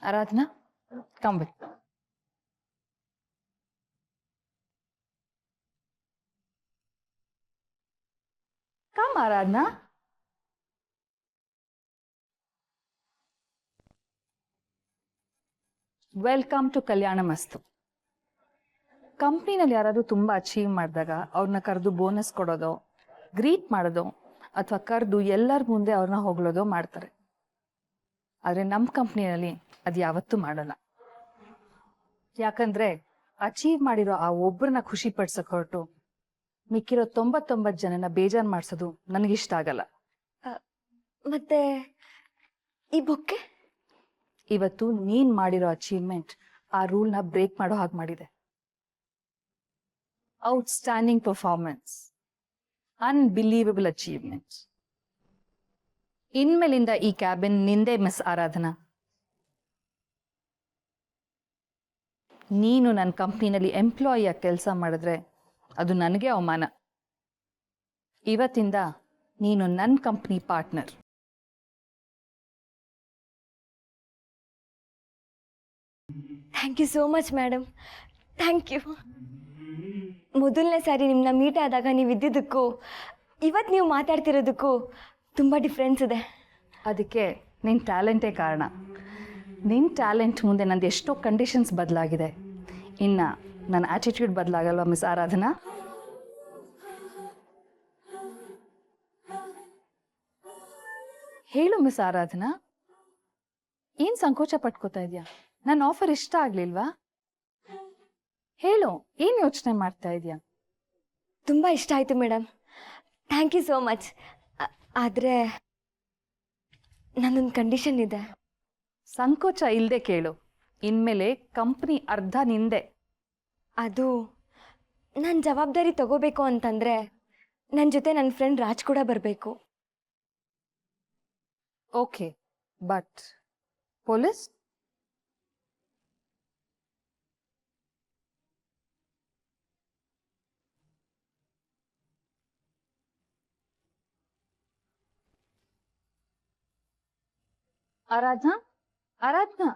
Aradhana, come with. Come, Aradhana. Welcome to Kalyana Masthu. ಕಂಪ್ನಿನಲ್ಲಿ ಯಾರಾದರೂ ತುಂಬ ಅಚೀವ್ ಮಾಡಿದಾಗ ಅವ್ರನ್ನ ಕರೆದು ಬೋನಸ್ ಕೊಡೋದು, ಗ್ರೀಟ್ ಮಾಡೋದು ಅಥವಾ ಕರೆದು ಎಲ್ಲರ ಮುಂದೆ ಅವ್ರನ್ನ ಹೊಗಳೋದು ಮಾಡ್ತಾರೆ. ಆದರೆ ನಮ್ಮ ಕಂಪ್ನಿಯಲ್ಲಿ ಅದು ಯಾವತ್ತೂ ಮಾಡಲ್ಲ. ಯಾಕಂದರೆ ಅಚೀವ್ ಮಾಡಿರೋ ಆ ಒಬ್ಬರನ್ನ ಖುಷಿ ಪಡ್ಸಕ್ಕೆ ಹೊರಟು ಮಿಕ್ಕಿರೋ 99 ಜನನ ಬೇಜಾರು ಮಾಡಿಸೋದು ನನಗಿಷ್ಟ ಆಗಲ್ಲ. ಮತ್ತೆ ಈ ಬೊಕ್ಕೆ ಇವತ್ತು ನೀನ್ ಮಾಡಿರೋ ಅಚೀವ್ಮೆಂಟ್ ಆ ರೂಲ್ನ ಬ್ರೇಕ್ ಮಾಡೋ ಹಾಗೆ ಮಾಡಿದೆ. Outstanding performance, unbelievable achievement. ಇನ್ಮೇಲಿಂದ ಈ ಕ್ಯಾಬಿನ್ ನಿಂದೆ ಮಿಸ್ ಆರಾಧನಾ. ನೀನು ನನ್ನ ಕಂಪ್ನಿನಲ್ಲಿ ಎಂಪ್ಲಾಯಿಯಾಗಿ ಕೆಲಸ ಮಾಡಿದ್ರೆ ಅದು ನನಗೆ ಅವಮಾನ. ಇವತ್ತಿಂದ ನೀನು ನನ್ನ company partner. Thank you so much madam, thank you. ಮೊದಲನೇ ಸಾರಿ ನಿಮ್ಮನ್ನ ಮೀಟ್ ಆದಾಗ ನೀವು ಇದ್ದಿದ್ದಕ್ಕೂ ಇವತ್ತು ನೀವು ಮಾತಾಡ್ತಿರೋದಕ್ಕೂ ತುಂಬ ಡಿಫ್ರೆನ್ಸ್ ಇದೆ. ಅದಕ್ಕೆ ನಿನ್ನ ಟ್ಯಾಲೆಂಟೇ ಕಾರಣ. ನಿನ್ನ ಟ್ಯಾಲೆಂಟ್ ಮುಂದೆ ನಂದು ಎಷ್ಟೋ ಕಂಡೀಷನ್ಸ್ ಬದಲಾಗಿದೆ. ಇನ್ನು ನನ್ನ ಆ್ಯಟಿಟ್ಯೂಡ್ ಬದಲಾಗಲ್ವಾ ಮಿಸ್ ಆರಾಧನಾ? ಹೇಳು ಮಿಸ್ ಆರಾಧನಾ, ಏನು ಸಂಕೋಚ ಪಟ್ಕೋತಾ ಇದೆಯಾ? ನನ್ನ ಆಫರ್ ಇಷ್ಟ ಆಗಲಿಲ್ವಾ? ಹೇಳು, ಏನು ಯೋಚನೆ ಮಾಡ್ತಾ ಇದೆಯಾ? ತುಂಬ ಇಷ್ಟ ಆಯಿತು madam, thank you so much. ಆದರೆ ನನ್ನೊಂದು ಕಂಡೀಷನ್ ಇದೆ. ಸಂಕೋಚ ಇಲ್ಲದೆ ಕೇಳು. ಇನ್ಮೇಲೆ ಕಂಪ್ನಿ ಅರ್ಧ ನಿಂದೆ. ಅದು ನಾನು ಜವಾಬ್ದಾರಿ ತಗೋಬೇಕು ಅಂತಂದರೆ ನನ್ನ ಜೊತೆ ನನ್ನ ಫ್ರೆಂಡ್ ರಾಜ್ ಕೂಡ ಬರಬೇಕು. Okay, but police? Aradhana, Aradhana,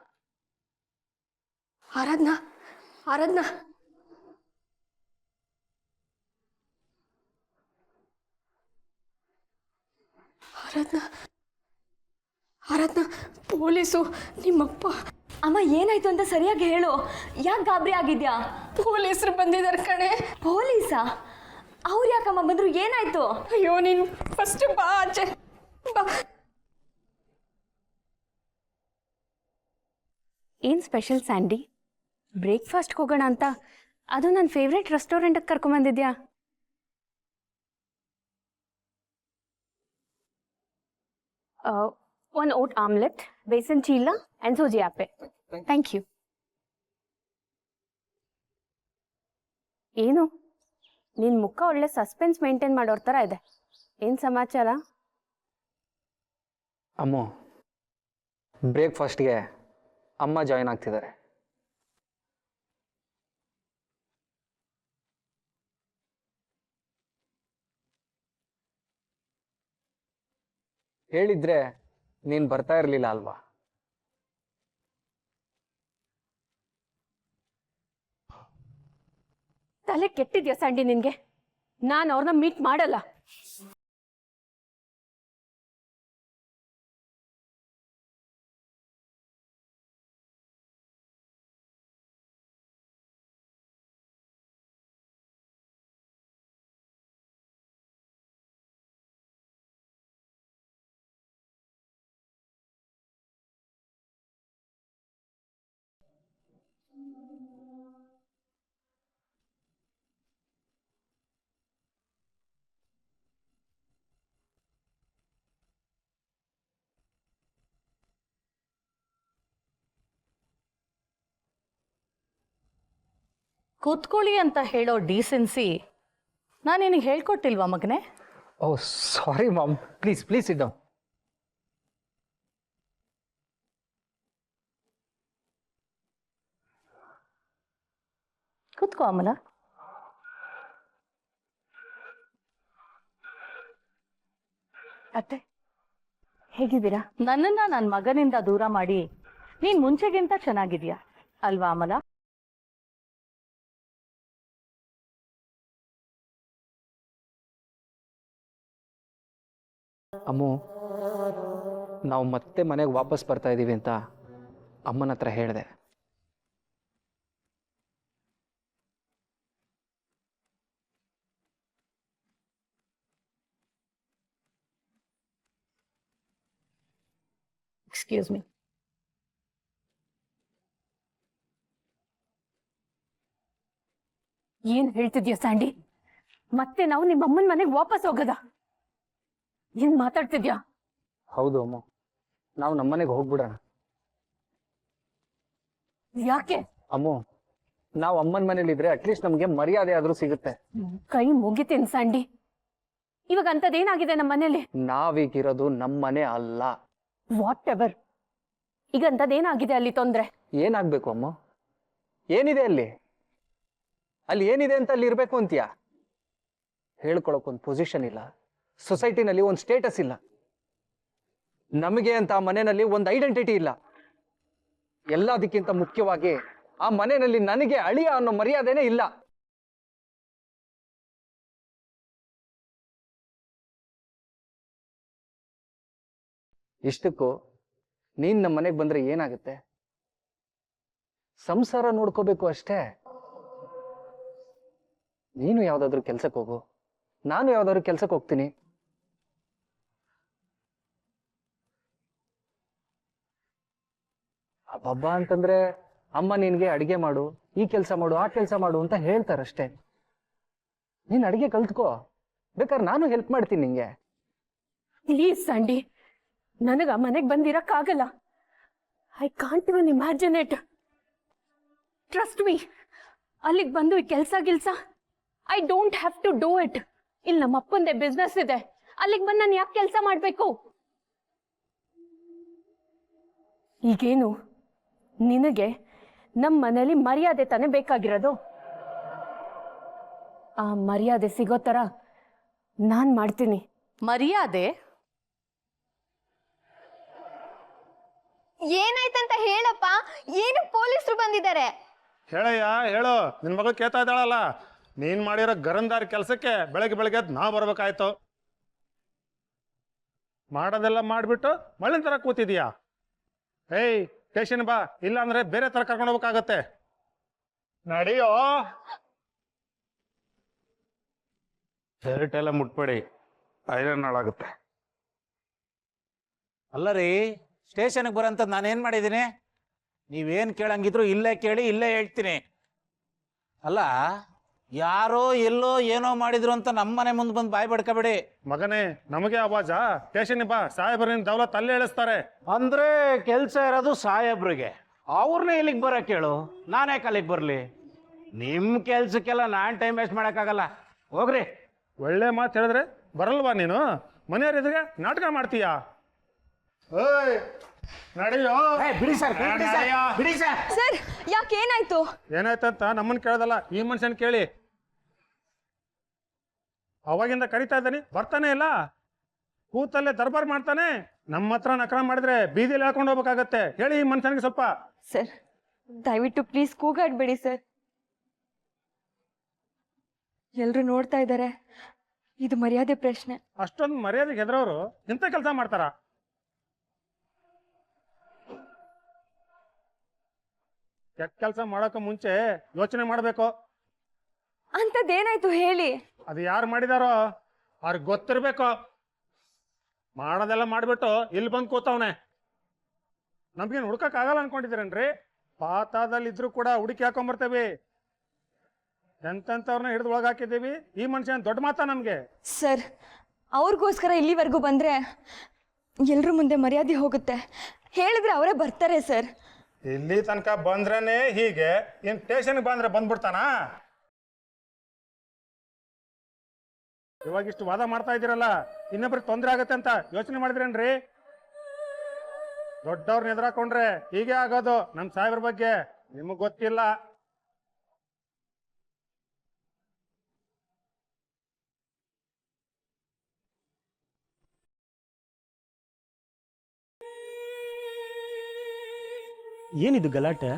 Aradhana, Aradhana, Aradhana, Aradhana, police ನಿಮ್ಮಪ್ಪ. ಅಮ್ಮ ಏನಾಯ್ತು ಅಂತ ಸರಿಯಾಗಿ ಹೇಳು. ಯಾಕೆ ಗಾಬರಿ ಆಗಿದ್ಯಾ? ಪೊಲೀಸರು ಬಂದಿದ್ದಾರೆ ಕಣೆ. ಪೊಲೀಸಾ? ಅವ್ರು ಯಾಕಮ್ಮ ಬಂದ್ರು? ಏನಾಯ್ತು? ಅಯ್ಯೋ ನೀನು ಫಸ್ಟ್ ಬಾ ಆಚೆ ಬಾ. ಏನು ಸ್ಪೆಷಲ್ ಸ್ಯಾಂಡಿ? ಬ್ರೇಕ್ಫಾಸ್ಟ್ಗೆ ಹೋಗೋಣ ಅಂತ ಅದು ನನ್ನ ಫೇವ್ರೆಟ್ ರೆಸ್ಟೋರೆಂಟಿಗೆ ಕರ್ಕೊಂಬಂದಿದ್ಯಾ? ಒಂದು ಓಟ್ ಆಮ್ಲೆಟ್, ಬೇಸನ್ ಚೀಲ ಆ್ಯಂಡ್ ಸೂಜಿ ಆಪೆ. Thank you. ಏನು ನಿನ್ನ ಮುಖ ಒಳ್ಳೆ ಸಸ್ಪೆನ್ಸ್ ಮೇಂಟೈನ್ ಮಾಡೋರ ಥರ ಇದೆ. ಏನು ಸಮಾಚಾರ? ಅಮ್ಮು, ಬ್ರೇಕ್ಫಾಸ್ಟ್ಗೆ ಅಮ್ಮ ಜಾಯಿನ್ ಆಗ್ತಿದ್ದಾರೆ. ಹೇಳಿದ್ರೆ ನೀನು ಬರ್ತಾ ಇರಲಿಲ್ಲ ಅಲ್ವಾ? ತಲೆ ಕೆಟ್ಟಿದ್ಯಾ ಸ್ಯಾಂಡಿ ನಿನಗೆ? ನಾನು ಅವ್ರನ್ನ ಮೀಟ್ ಮಾಡಲ್ಲ. ಕೂತ್ಕೊಳ್ಳಿ ಅಂತ ಹೇಳೋ ಡೀಸೆನ್ಸಿ ನಾನು ನಿನಗೆ ಹೇಳ್ಕೊಟ್ಟಿಲ್ವಾ ಮಗನೇ? Oh sorry ma'am, please please sit down. ಕೂತ್ಕೋ ಅಮಲ. ಅತ್ತೆ ಹೇಗಿದ್ದೀರಾ? ನನ್ನನ್ನು ನನ್ನ ಮಗನಿಂದ ದೂರ ಮಾಡಿ ನೀನ್ ಮುಂಚೆಗಿಂತ ಚೆನ್ನಾಗಿದ್ಯಾ ಅಲ್ವಾ ಅಮಲ? ಅಮ್ಮು, ನಾವು ಮತ್ತೆ ಮನೆಗೆ ವಾಪಸ್ ಬರ್ತಾ ಇದ್ದೀವಿ ಅಂತ ಅಮ್ಮನ ಹತ್ರ ಹೇಳಿದೆ. Excuse me. ಏನ್ ಹೇಳ್ತಿದ್ಯಾ ಸ್ಯಾಂಡಿ? ಮತ್ತೆ ನಾವು ನಿಮ್ಮ ಅಮ್ಮನ ಮನೆಗೆ ವಾಪಸ್ ಹೋಗದ? ಏನ್ ಮಾತಾಡ್ತಿದ್ಯಾ? ಹೌದು ಅಮ್ಮ, ನಾವು ನಮ್ಮನೆಗೆ ಹೋಗ್ಬಿಡೋಣ. ಯಾಕೆ? ಅಮ್ಮು, ನಾವು ಅಮ್ಮನ ಮನೇಲಿದ್ರೆ ಅಟ್ಲೀಸ್ಟ್ ನಮಗೆ ಮರ್ಯಾದೆ ಆದ್ರೂ ಸಿಗುತ್ತೆ. ಕೈ ಮುಗಿತೀನಿ ಸ್ಯಾಂಡಿ. ಇವಾಗ ಅಂತದೇನಾಗಿದೆ ನಮ್ಮ ಮನೇಲಿ? ನಾವೀಗಿರೋದು ನಮ್ಮನೆ ಅಲ್ಲ. What ever. ಈಗ ಅಂತದೇನಾಗಿದೆ ಅಲ್ಲಿ ತೊಂದ್ರೆ? ಏನಾಗ್ಬೇಕು ಅಮ್ಮ? ಏನಿದೆ ಅಲ್ಲಿ? ಅಲ್ಲಿ ಏನಿದೆ ಅಂತ ಅಲ್ಲಿ ಇರ್ಬೇಕು ಅಂತೀಯ? ಹೇಳ್ಕೊಳಕ್ ಒಂದು ಪೊಸಿಷನ್ ಇಲ್ಲ, ಸೊಸೈಟಿನಲ್ಲಿ ಒಂದು ಸ್ಟೇಟಸ್ ಇಲ್ಲ, ನಮಗೆ ಅಂತ ಆ ಮನೆಯಲ್ಲಿ ಒಂದು ಐಡೆಂಟಿಟಿ ಇಲ್ಲ. ಎಲ್ಲದಕ್ಕಿಂತ ಮುಖ್ಯವಾಗಿ ಆ ಮನೆಯಲ್ಲಿ ನನಗೆ ಅಳಿಯ ಅನ್ನೋ ಮರ್ಯಾದೆನೇ ಇಲ್ಲ. ಇಷ್ಟಕ್ಕೂ ನೀನ್ ನಮ್ಮ ಮನೆಗೆ ಬಂದ್ರೆ ಏನಾಗುತ್ತೆ? ಸಂಸಾರ ನೋಡ್ಕೋಬೇಕು ಅಷ್ಟೇ. ನೀನು ಯಾವ್ದಾದ್ರು ಕೆಲ್ಸಕ್ಕೆ ಹೋಗು, ನಾನು ಯಾವ್ದಾದ್ರು ಕೆಲ್ಸಕ್ಕೆ ಹೋಗ್ತೀನಿ. ಹಬ್ಬ ಅಂತಂದ್ರೆ ಅಮ್ಮ ನಿನ್ಗೆ ಅಡಿಗೆ ಮಾಡು, ಈ ಕೆಲಸ ಮಾಡು, ಆ ಕೆಲಸ ಮಾಡು ಅಂತ ಹೇಳ್ತಾರಷ್ಟೇ. ನೀನ್ ಅಡಿಗೆ ಕಲ್ತ್ಕೋ, ಬೇಕಾದ್ರೆ ನಾನು ಹೆಲ್ಪ್ ಮಾಡ್ತೀನಿ ನಿಂಗೆ. ಪ್ಲೀಸ್ ಸ್ಯಾಂಡಿ, ನನಗ ಮನೆಗೆ ಬಂದಿರಕ್ಕಾಗಲ್ಲ. I can't even imagine it. Trust me, ಅಲ್ಲಿಗೆ ಬಂದು ಈ ಕೆಲ್ಸ ಗಿಲ್ಸ I don't have to do it. ಇಲ್ಲಿ ನಮ್ಮ ಅಪ್ಪಂದೇ ಬಿಸ್ನೆಸ್ ಇದೆ, ಅಲ್ಲಿಗೆ ಬಂದು ನಾನು ಯಾಕೆ ಕೆಲಸ ಮಾಡ್ಬೇಕು? ಈಗೇನು ನಿನಗೆ ನಮ್ಮ ಮನೇಲಿ ಮರ್ಯಾದೆ ತಾನೇ ಬೇಕಾಗಿರೋದು? ಆ ಮರ್ಯಾದೆ ಸಿಗೋ ತರ ನಾನ್ ಮಾಡ್ತೀನಿ. ಮರ್ಯಾದೆ? ಏನಾಯ್ತಂತ ಹೇಳಪ್ಪ. ಏನು ಪೊಲೀಸರು ಬಂದಿದ್ದಾರೆ? ಹೇಳಯ್ಯ ಹೇಳು, ನಿನ್ನ ಮಗಳು ಕೇಳ್ತಾ ಇದ್ದಾಳಲ್ಲ, ನೀನು ಮಾಡಿರೋ ಗರಂದಾರಿ ಕೆಲಸಕ್ಕೆ ಬೆಳಗ್ಗೆ ಬೆಳಗ್ಗೆ ಎದ್ದು ನಾವು ಬರ್ಬೇಕಾಯ್ತು. ಮಾಡೋದೆಲ್ಲ ಮಾಡಿಬಿಟ್ಟು ಮಳ್ಳಿನ ಥರ ಕೂತಿದೀಯಾ? ಏಯ್ ಸ್ಟೇಷನ್ ಬಾ, ಇಲ್ಲ ಅಂದ್ರೆ ಬೇರೆ ಥರ ಕರ್ಕೊಂಡು ಹೋಗ್ಬೇಕಾಗತ್ತೆ. ನಡಿಯೋ. ಶರ್ಟ್ ಎಲ್ಲ ಮುಟ್ಬೇಡಿ, ಐರನ್ ಹಾಳಾಗುತ್ತೆ. ಅಲ್ಲ ರೀ, ಸ್ಟೇಷನ್ಗೆ ಬರೋಂಥದ್ದು ನಾನೇನು ಮಾಡಿದ್ದೀನಿ? ನೀವೇನು ಕೇಳಂಗಿದ್ರು ಇಲ್ಲೇ ಕೇಳಿ, ಇಲ್ಲೇ ಹೇಳ್ತೀನಿ. ಅಲ್ಲ, ಯಾರೋ ಎಲ್ಲೋ ಏನೋ ಮಾಡಿದ್ರು ಅಂತ ನಮ್ಮನೆ ಮುಂದೆ ಬಂದು ಬಾಯಿ ಬಡ್ಕೋಬೇಡಿ. ಮಗನೇ, ನಮಗೆ ಆವಾಜ? ಸ್ಟೇಷನ್ ಬಾ, ಸಾಹೇಬರಿನ ದೌಲತ್ ಅಲ್ಲೇ ಹೇಳಿಸ್ತಾರೆ. ಅಂದ್ರೆ ಕೆಲಸ ಇರೋದು ಸಾಹೇಬ್ರಿಗೆ, ಅವ್ರನ್ನೇ ಇಲ್ಲಿಗೆ ಬರೋಕೆ ಹೇಳು, ನಾನೇ ಅಲ್ಲಿಗೆ ಬರಲಿ? ನಿಮ್ಮ ಕೆಲ್ಸಕ್ಕೆಲ್ಲ ನಾನು ಟೈಮ್ ವೇಸ್ಟ್ ಮಾಡೋಕ್ಕಾಗಲ್ಲ, ಹೋಗ್ರಿ. ಒಳ್ಳೆ ಮಾತು ಹೇಳಿದ್ರೆ ಬರಲ್ವಾ ನೀನು? ಮನೆಯವರಿದ್ರೆ ನಾಟಕ ಮಾಡ್ತೀಯಾ? ಏಯ್ ನಡಿಯೋ. ಬಿಡಿ ಸರ್, ಬಿಡಿ ಸರ್. ಸರ್, ಯಾಕೆ ಏನಾಯ್ತು? ಏನಾಯ್ತಂತ ನಮ್ಮನ್ನ ಕೇಳೋದಲ್ಲ, ಈ ಮನುಷ್ಯನ್ ಕೇಳಿ. ಅವಾಗಿಂದ ಕರಿತಾ ಇದ್ದಾನೆ, ಬರ್ತಾನೆ ಇಲ್ಲ. ಕೂತಲ್ಲೇ ದರ್ಬಾರ್ ಮಾಡ್ತಾನೆ. ನಮ್ಮ ಹತ್ರ ನಕರ ಮಾಡಿದ್ರೆ ಬೀದಿಲಿ ಹಾಕೊಂಡು ಹೋಗ್ಬೇಕಾಗತ್ತೆ. ಹೇಳಿ ಈ ಮನುಷ್ಯನಿಗೆ ಸ್ವಲ್ಪ. ಸರ್, ದಯವಿಟ್ಟು ಪ್ಲೀಸ್ ಕೂಗಾಡ್ಬೇಡಿ ಸರ್. ಎಲ್ರು ನೋಡ್ತಾ ಇದ್ದಾರೆ, ಇದು ಮರ್ಯಾದೆ ಪ್ರಶ್ನೆ. ಅಷ್ಟೊಂದು ಮರ್ಯಾದೆಗೆ ಹೆದರೋರು ಇಂಥ ಕೆಲಸ ಮಾಡ್ತಾರ? ಕೆಟ್ಟ ಕೆಲಸ ಮಾಡೋಕೆ ಮುಂಚೆ ಯೋಚನೆ ಮಾಡಬೇಕು. ಅಂಥದ್ದೇನಾಯ್ತು ಹೇಳಿ? ಅದು ಯಾರು ಮಾಡಿದಾರೋ ಅವ್ರಿಗೆ ಗೊತ್ತಿರ್ಬೇಕು. ಮಾಡೋದೆಲ್ಲ ಮಾಡಿಬಿಟ್ಟು ಇಲ್ಲಿ ಬಂದು ಕೂತವನೆ. ನಮ್ಗೇನು ಹುಡ್ಕಕ್ಕಾಗಲ್ಲ ಅನ್ಕೊಂಡಿದ್ದೀರೇನ್ರಿ? ಪಾತಾದಲ್ಲಿ ಇದ್ರು ಕೂಡ ಹುಡುಕಿ ಹಾಕೊಂಬರ್ತೇವಿ. ಎಂತೆಂಥವ್ರನ್ನ ಹಿಡಿದು ಒಳಗಾಕಿದ್ದೀವಿ. ಈ ಮನುಷ್ಯನ ದೊಡ್ಡ ಮಾತಾ ನಮಗೆ? ಸರ್, ಅವ್ರಿಗೋಸ್ಕರ ಇಲ್ಲಿವರೆಗೂ ಬಂದರೆ ಎಲ್ರ ಮುಂದೆ ಮರ್ಯಾದೆ ಹೋಗುತ್ತೆ. ಹೇಳಿದ್ರೆ ಅವರೇ ಬರ್ತಾರೆ ಸರ್. ಇಲ್ಲಿ ತನಕ ಬಂದ್ರೇ ಹೀಗೆ, ಇನ್ ಸ್ಟೇಷನ್ಗೆ ಬಂದ್ರೆ ಬಂದ್ಬಿಡ್ತಾನ? ಇವಾಗಿಷ್ಟು ವಾದ ಮಾಡ್ತಾ ಇದ್ದೀರಲ್ಲ, ಇನ್ನೊಬ್ರಿಗೆ ತೊಂದರೆ ಆಗತ್ತೆ ಅಂತ ಯೋಚನೆ ಮಾಡಿದ್ರೇನ್ರಿ? ದೊಡ್ಡವ್ರನ್ನ ಎದುರಾಕೊಂಡ್ರೆ ಹೀಗೆ ಆಗೋದು. ನಮ್ಮ ಸಾಹೇಬ್ರ ಬಗ್ಗೆ ನಿಮಗ್ ಗೊತ್ತಿಲ್ಲ. ಏನಿದು ಗಲಾಟೆ?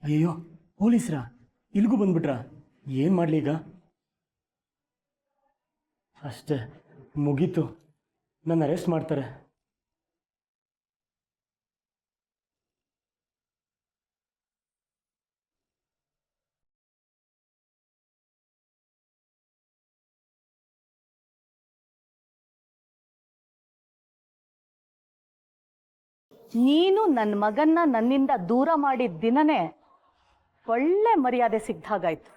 ಅಯ್ಯೋ, ಪೊಲೀಸ್ರಾ? ಇಲ್ಗೂ ಬಂದ್ಬಿಟ್ರಾ? ಏನು ಮಾಡಲಿ ಈಗ? ಅಷ್ಟೇ, ಮುಗೀತು, ನನ್ನ ಅರೆಸ್ಟ್ ಮಾಡ್ತಾರೆ. ನೀನು ನನ್ನ ಮಗನ್ನ ನನ್ನಿಂದ ದೂರ ಮಾಡಿದ ದಿನನೇ ಒಳ್ಳೆ ಮರ್ಯಾದೆ ಸಿಗ್ದಾಗಾಯ್ತು.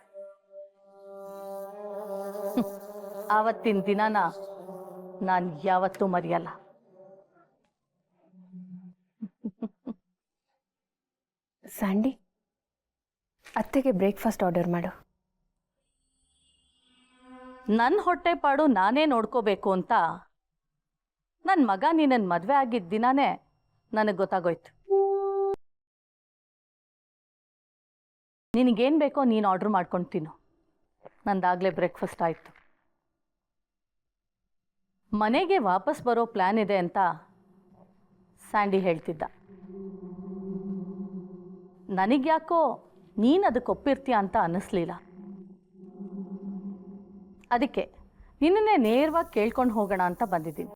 ಆವತ್ತಿನ ದಿನನ ನಾನು ಯಾವತ್ತೂ ಮರೆಯಲ್ಲ. ಸ್ಯಾಂಡಿ, ಅತ್ತೆಗೆ ಬ್ರೇಕ್ಫಾಸ್ಟ್ ಆರ್ಡರ್ ಮಾಡು. ನನ್ನ ಹೊಟ್ಟೆಪಾಡು ನಾನೇ ನೋಡ್ಕೋಬೇಕು ಅಂತ ನನ್ನ ಮಗ ನಿನ್ನನ್ನು ಮದುವೆ ಆಗಿದ್ದ ದಿನಾನೇ ನನಗೆ ಗೊತ್ತಾಗೋಯ್ತು. ನಿನಗೇನು ಬೇಕೋ ನೀನು ಆರ್ಡ್ರ್ ಮಾಡ್ಕೊಂಡು ತಿನ್ನು. ನಂದಾಗಲೇ ಬ್ರೇಕ್ಫಾಸ್ಟ್ ಆಯಿತು. ಮನೆಗೆ ವಾಪಸ್ ಬರೋ ಪ್ಲ್ಯಾನ್ ಇದೆ ಅಂತ ಸ್ಯಾಂಡಿ ಹೇಳ್ತಿದ್ದ. ನನಗ್ಯಾಕೋ ನೀನು ಅದಕ್ಕೆ ಒಪ್ಪಿರ್ತೀಯ ಅಂತ ಅನ್ನಿಸ್ಲಿಲ್ಲ. ಅದಕ್ಕೆ ನಿನ್ನನ್ನೇ ನೇರವಾಗಿ ಕೇಳ್ಕೊಂಡು ಹೋಗೋಣ ಅಂತ ಬಂದಿದ್ದೀನಿ.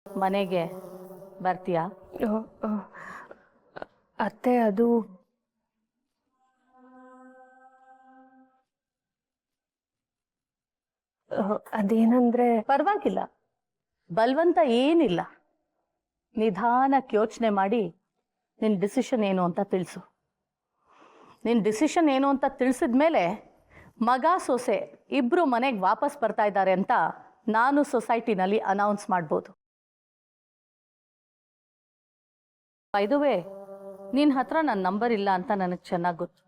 ಮನೆಗೆ ಬರ್ತೀಯಾ? ಅತ್ತೆ, ಅದು ಅದೇನಂದ್ರೆ... ಪರವಾಗಿಲ್ಲ, ಬಲವಂತ ಏನಿಲ್ಲ. ನಿಧಾನಕ್ಕೆ ಯೋಚನೆ ಮಾಡಿ ನಿನ್ನ ಡಿಸಿಷನ್ ಏನು ಅಂತ ತಿಳಿಸು. ನಿನ್ನ ಡಿಸಿಷನ್ ಏನು ಅಂತ ತಿಳಿಸಿದ ಮೇಲೆ ಮಗ ಸೊಸೆ ಇಬ್ಬರು ಮನೆಗೆ ವಾಪಸ್ ಬರ್ತಾ ಇದ್ದಾರೆ ಅಂತ ನಾನು ಸೊಸೈಟಿನಲ್ಲಿ ಅನೌನ್ಸ್ ಮಾಡ್ಬೋದು. ಬೈದುವೆ, ನಿನ್ನ ಹತ್ರ ನನ್ನ ನಂಬರ್ ಇಲ್ಲ ಅಂತ ನನಗೆ ಚೆನ್ನಾಗಿ ಗೊತ್ತು.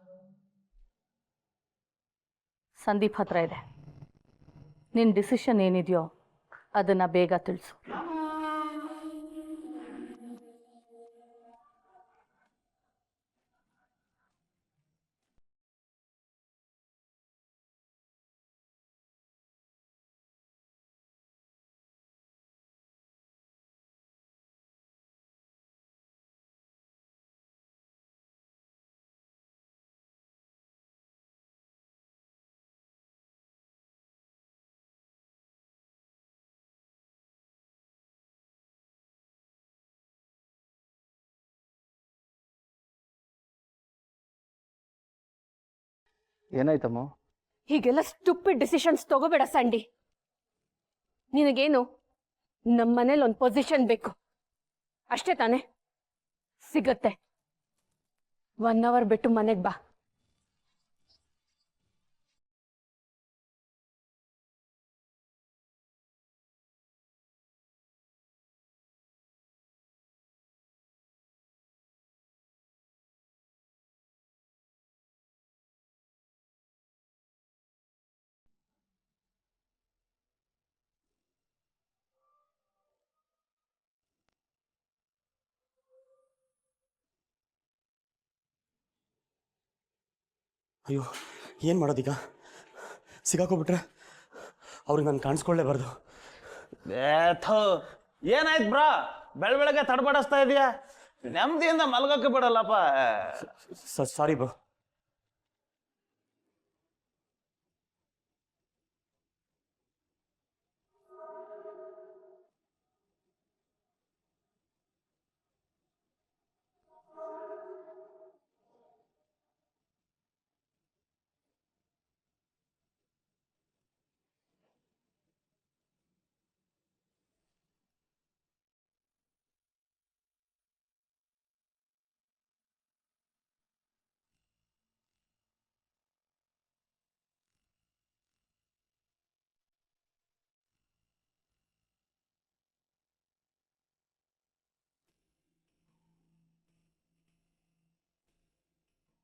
ಸಂದೀಪ್ ಹತ್ರ ಇದೆ. ನಿನ್ನ ಡಿಸಿಷನ್ ಏನಿದೆಯೋ ಅದನ್ನು ಬೇಗ ತಿಳಿಸು. ಏನಾಯ್ತಮ್ಮ? ಹೀಗೆಲ್ಲ ಸ್ಟುಪಿಡ್ ಡಿಸಿಷನ್ಸ್ ತಗೋಬೇಡ ಸ್ಯಾಂಡಿ. ನಿನಗೇನು, ನಮ್ಮ ಮನೇಲಿ ಒಂದು ಪೊಸಿಷನ್ ಬೇಕು ಅಷ್ಟೇ ತಾನೆ? ಸಿಗತ್ತೆ. 1 ಅವರ್ ಬಿಟ್ಟು ಮನೆಗೆ ಬಾ. ಅಯ್ಯೋ, ಏನು ಮಾಡೋದೀಗ? ಸಿಗಾಕೋಬಿಟ್ರೆ ಅವ್ರಿಗೆ ನಾನು ಕಾಣಿಸ್ಕೊಳ್ಳೇಬಾರ್ದು. ಏನಾಯ್ತು ಬ್ರಾ? ಬೆಳಗ್ಗೆ ತಡಬಡಿಸ್ತಾ ಇದೆಯಾ? ನೆಮ್ಮದಿಯಿಂದ ಮಲ್ಗಕ್ಕೆ ಬಿಡಲ್ಲಪ್ಪ. ಸಾರಿ ಬ್ರೋ.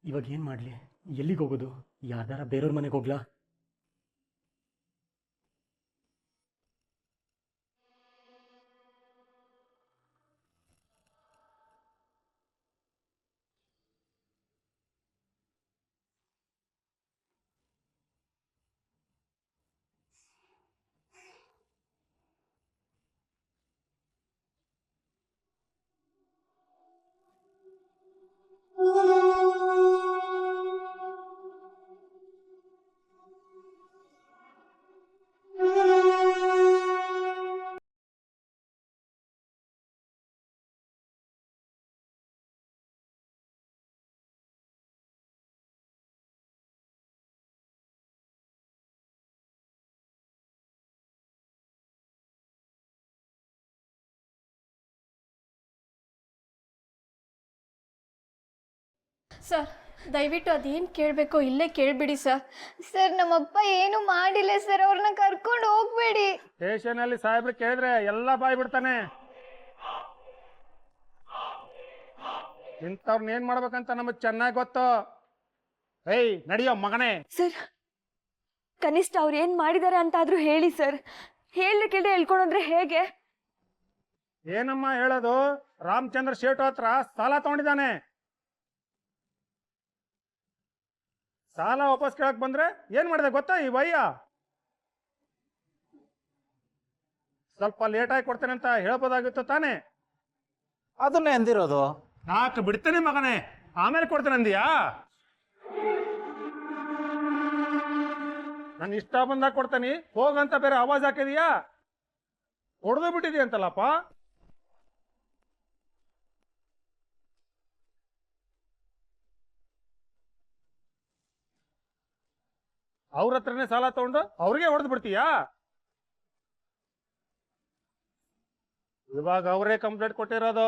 ಇವಾಗ ಏನು ಮಾಡಲಿ? ಎಲ್ಲಿಗೆ ಹೋಗೋದು? ಯಾರ್ದಾರ ಬೇರೆಯವ್ರ ಮನೆಗೆ ಹೋಗ್ಲಾ? ಸರ್ ದಯವಿಟ್ಟು ಅದೇನು ಕೇಳಬೇಕೋ ಇಲ್ಲೇ ಕೇಳಿಬಿಡಿ ಸರ್. ಸರ್ ನಮ್ಮಪ್ಪ ಏನು ಮಾಡಿಲ್ಲ ಸರ್, ಅವ್ರನ್ನ ಕರ್ಕೊಂಡು ಹೋಗ್ಬೇಡಿ. ಸ್ಟೇಷನಲ್ಲಿ ಸಾಹೇಬ್ರು ಕೇಳಿದ್ರೆ ಎಲ್ಲ ಬಾಯ್ ಬಿಡ್ತಾನೆ. ಇಂಥವ್ರನ್ನ ಏನ್ ಮಾಡ್ಬೇಕಂತ ನಮಗ್ ಚೆನ್ನಾಗಿ ಗೊತ್ತು. ಏಯ್ ನಡಿಯೋ ಮಗನೇ. ಸರ್ ಕನಿಷ್ಠ ಅವ್ರು ಏನು ಮಾಡಿದ್ದಾರೆ ಅಂತಾದರೂ ಹೇಳಿ ಸರ್. ಕೇಳಿ ಹೇಳ್ಕೊಂಡ್ರೆ ಹೇಗೆ? ಏನಮ್ಮ ಹೇಳೋದು? ರಾಮಚಂದ್ರ ಶೇಟ್ ಹತ್ರ ಸಾಲ ತಗೊಂಡಿದ್ದಾನೆ. ಸಾಲ ವಾಪಸ್ ಕೇಳಕ್ ಬಂದ್ರೆ ಏನ್ ಮಾಡಿದೆ ಗೊತ್ತಾ ಈ ಭಯ್ಯ? ಸ್ವಲ್ಪ ಲೇಟ್ ಆಗಿ ಕೊಡ್ತೇನೆ ಅಂತ ಹೇಳ್ಬೋದಾಗಿತ್ತು ತಾನೆ. ಅದನ್ನೇ ಅಂದಿರೋದು. ನಾಲ್ಕು ಬಿಡ್ತೇನೆ ಮಗನೇ, ಆಮೇಲೆ ಕೊಡ್ತೇನೆ ಅಂದಿಯಾ? ನಾನು ಇಷ್ಟ ಬಂದಾಗ ಕೊಡ್ತೇನೆ ಹೋಗಂತ ಬೇರೆ ಆವಾಜ್ ಹಾಕಿದೀಯಾ? ಹೊಡೆದು ಬಿಟ್ಟಿದೀಯ ಅಂತಲ್ಲಪ್ಪ. ಅವ್ರ ಹತ್ರನೇ ಸಾಲ ತಗೊಂಡು ಅವ್ರಿಗೆ ಹೊಡೆದು ಬಿಡ್ತೀಯಾ? ಇವಾಗ ಅವರೇ ಕಂಪ್ಲೇಂಟ್ ಕೊಟ್ಟಿರೋದು.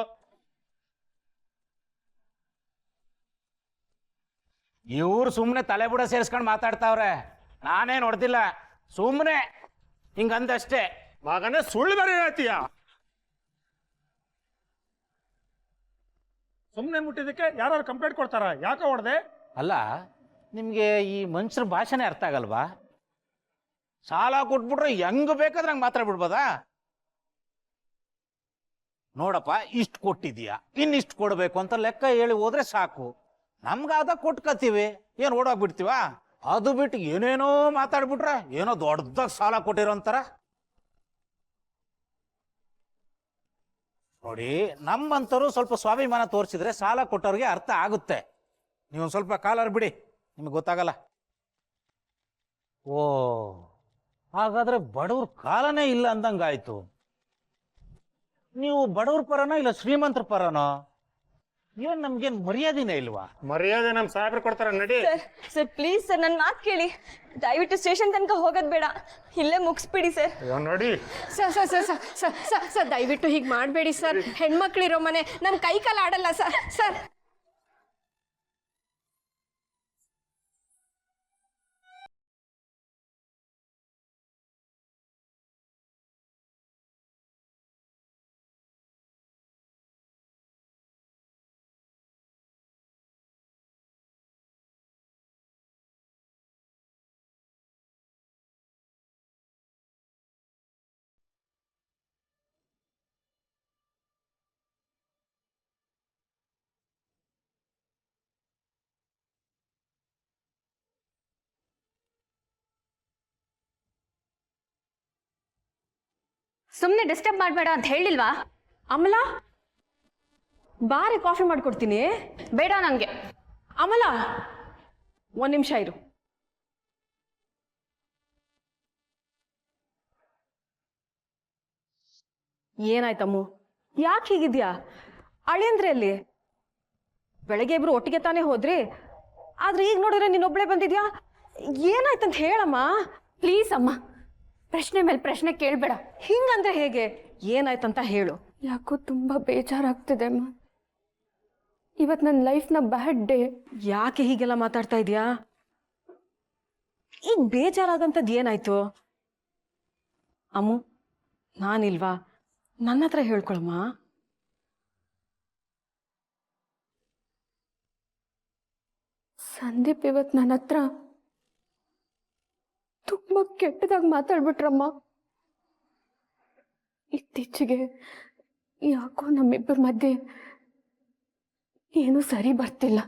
ಇವ್ರು ಸುಮ್ಮನೆ ತಲೆ ಬುಡ ಸೇರಿಸ್ಕೊಂಡು ಮಾತಾಡ್ತಾವ್ರೆ. ನಾನೇನು ಹೊಡೆದಿಲ್ಲ, ಸುಮ್ಮನೆ ಹಿಂಗಂದಷ್ಟೇ. ಮಗನೇ ಸುಳ್ಳು ಬೇರೆ ಹೇಳ್ತೀಯ. ಸುಮ್ಮನೆ ಮುಟ್ಟಿದ್ದಕ್ಕೆ ಯಾರು ಕಂಪ್ಲೇಂಟ್ ಕೊಡ್ತಾರ? ಯಾಕೆ ಹೊಡೆದೆ? ಅಲ್ಲ, ನಿಮಗೆ ಈ ಮನುಷ್ಯರ ಭಾಷೆನೇ ಅರ್ಥ ಆಗಲ್ವಾ? ಸಾಲ ಕೊಟ್ಬಿಟ್ರೆ ಹೆಂಗ್ ಬೇಕಾದ್ರೆ ಹಂಗೆ ಮಾತಾಡ್ಬಿಡ್ಬೋದಾ? ನೋಡಪ್ಪ, ಇಷ್ಟು ಕೊಟ್ಟಿದೀಯಾ, ಇನ್ನಿಷ್ಟು ಕೊಡಬೇಕು ಅಂತ ಲೆಕ್ಕ ಹೇಳಿ ಹೋದ್ರೆ ಸಾಕು. ನಮ್ಗಾದ ಕೊಟ್ಕತ್ತೀವಿ, ಏನು ಓಡೋಗ್ಬಿಡ್ತೀವ? ಅದು ಬಿಟ್ಟು ಏನೇನೋ ಮಾತಾಡ್ಬಿಟ್ರೆ ಏನೋ ದೊಡ್ಡದಾಗ ಸಾಲ ಕೊಟ್ಟಿರೋ ಅಂತಾರ. ನೋಡಿ, ನಮ್ಮಂತರು ಸ್ವಲ್ಪ ಸ್ವಾಭಿಮಾನ ತೋರಿಸಿದ್ರೆ ಸಾಲ ಕೊಟ್ಟವ್ರಿಗೆ ಅರ್ಥ ಆಗುತ್ತೆ. ನೀವೊಂದು ಸ್ವಲ್ಪ ಕಾಲರ್ ಬಿಡಿ, ನಿಮಗೆ ಗೊತ್ತಾಗಲ್ಲ. ಓ, ಹಾಗಾದ್ರೆ ಬಡವ್ರ ಕಾಲನೇ ಇಲ್ಲ ಅಂದಂಗಾಯ್ತು. ನೀವು ಬಡವ್ರ ಪರನೋ ಇಲ್ಲ ಶ್ರೀಮಂತರ ಪರನೋ? ಏನ್ ನಮ್ಗೇನ್ ಮರ್ಯಾದೆನೇ ಇಲ್ವಾ? ಮರ್ಯಾದೆ ನಮ್ ಸಾಹೇಬ್ರು ಕೊಡ್ತಾರ. ನಡಿ. ಸರ್ ಪ್ಲೀಸ್ ಸರ್, ನನ್ನ ಮಾತು ಕೇಳಿ. ದಯವಿಟ್ಟು ಸ್ಟೇಷನ್ ತನಕ ಹೋಗೋದು ಬೇಡ, ಇಲ್ಲೇ ಮುಗಿಸ್ಬಿಡಿ ಸರ್. ನೋಡಿ sir sir sir sir sir sir sir ದಯವಿಟ್ಟು ಹೀಗೆ ಮಾಡಬೇಡಿ ಸರ್. ಹೆಣ್ಮಕ್ಳಿರೋ ಮನೆ, ನಮ್ಮ ಕೈ ಕಾಲು ಆಡಲ್ಲ ಸರ್. ಸರ್ ಸುಮ್ಮನೆ ಡಿಸ್ಟರ್ಬ್ ಮಾಡಬೇಡ ಅಂತ ಹೇಳಿಲ್ವಾ? ಅಮಲ, ಬಾರೆ ಕಾಫಿ ಮಾಡ್ಕೊಡ್ತೀನಿ. ಬೇಡ ನನಗೆ. ಅಮಲ, ಒಂದು ನಿಮಿಷ ಇರು. ಏನಾಯ್ತಮ್ಮು, ಯಾಕೆ ಹೀಗಿದ್ಯಾ? ಅಳಿಯಂದ್ರೆ ಅಲ್ಲಿ ಬೆಳಗ್ಗೆ ಇಬ್ರು ಒಟ್ಟಿಗೆ ತಾನೇ ಹೋದ್ರಿ, ಆದ್ರೆ ಈಗ ನೋಡಿದ್ರೆ ನೀನೊಬ್ಳೆ ಬಂದಿದ್ಯಾ? ಏನಾಯ್ತಂತ ಹೇಳಮ್ಮ. ಪ್ಲೀಸ್ ಅಮ್ಮ, ಪ್ರಶ್ನೆ ಮೇಲೆ ಪ್ರಶ್ನೆ ಕೇಳಬೇಡ. ಹಿಂಗಂದ್ರೆ ಹೇಗೆ? ಏನಾಯ್ತಂತ ಹೇಳು. ಯಾಕೋ ತುಂಬ ಬೇಜಾರಾಗ್ತಿದೆ ಅಮ್ಮ. ಇವತ್ತು ನನ್ನ ಲೈಫ್ನ ಬ್ಯಾಡ್ ಡೇ. ಯಾಕೆ ಹೀಗೆಲ್ಲ ಮಾತಾಡ್ತಾ ಇದೀಯಾ? ಈಗ ಬೇಜಾರಾಗಂಥದ್ದು ಏನಾಯ್ತು? ಅಮ್ಮು, ನಾನಿಲ್ವಾ? ನನ್ನ ಹತ್ರ ಹೇಳ್ಕೊಳಮ್ಮ. ಸಂದೀಪ್ ಇವತ್ತು ನನ್ನ ಹತ್ರ ತುಂಬ ಕೆಟ್ಟದಾಗಿ ಮಾತಾಡ್ಬಿಟ್ರಮ್ಮ. ಇತ್ತೀಚೆಗೆ ಯಾಕೋ ನಮ್ಮಿಬ್ಬರ ಮಧ್ಯೆ ಏನೂ ಸರಿ ಬರ್ತಿಲ್ಲ.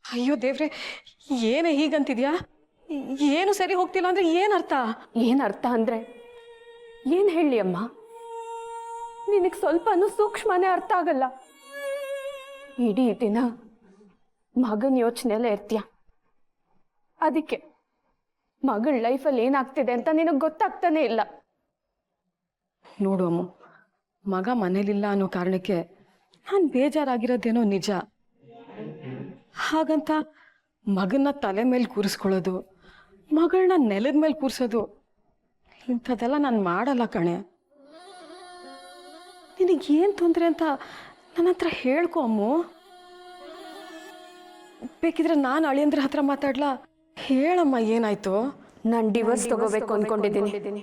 ಅಯ್ಯೋ ದೇವ್ರೆ, ಏನೇ ಹೀಗಂತಿದ್ಯಾ? ಏನು ಸರಿ ಹೋಗ್ತಿಲ್ಲ ಅಂದ್ರೆ ಏನರ್ಥ? ಏನರ್ಥ ಅಂದರೆ ಏನು ಹೇಳಿ ಅಮ್ಮ, ನಿನಗೆ ಸ್ವಲ್ಪನೂ ಸೂಕ್ಷ್ಮನೇ ಅರ್ಥ ಆಗಲ್ಲ. ಇಡೀ ದಿನ ಮಗನ ಯೋಚನೆಯಲ್ಲೇ ಇರ್ತೀಯ. ಅದಕ್ಕೆ ಮಗಳ ಲೈಫಲ್ಲಿ ಏನಾಗ್ತಿದೆ ಅಂತ ನಿನಗೆ ಗೊತ್ತಾಗ್ತಾನೆ ಇಲ್ಲ. ನೋಡು ಅಮ್ಮ, ಮಗ ಮನೇಲಿಲ್ಲ ಅನ್ನೋ ಕಾರಣಕ್ಕೆ ನಾನು ಬೇಜಾರಾಗಿರೋದೇನೋ ನಿಜ. ಹಾಗಂತ ಮಗನ ತಲೆ ಮೇಲೆ ಕೂರಿಸ್ಕೊಳ್ಳೋದು, ಮಗಳನ್ನ ನೆಲದ ಮೇಲೆ ಕೂರಿಸೋದು, ಇಂಥದ್ದೆಲ್ಲ ನಾನು ಮಾಡಲ್ಲ ಕಣೆ. ನಿನಗೇನು ತೊಂದರೆ ಅಂತ ನನ್ನ ಹತ್ರ ಹೇಳ್ಕೊ ಅಮ್ಮು. ಬೇಕಿದ್ರೆ ನಾನು ಅಳಿಯಂದ್ರ ಹತ್ರ ಮಾತಾಡ್ಲಾ? ಹೇಳಮ್ಮ ಏನಾಯ್ತು? ನಾನು ಡಿವೋರ್ಸ್ ತಗೋಬೇಕು ಅಂದ್ಕೊಂಡಿದ್ದೀನಿ.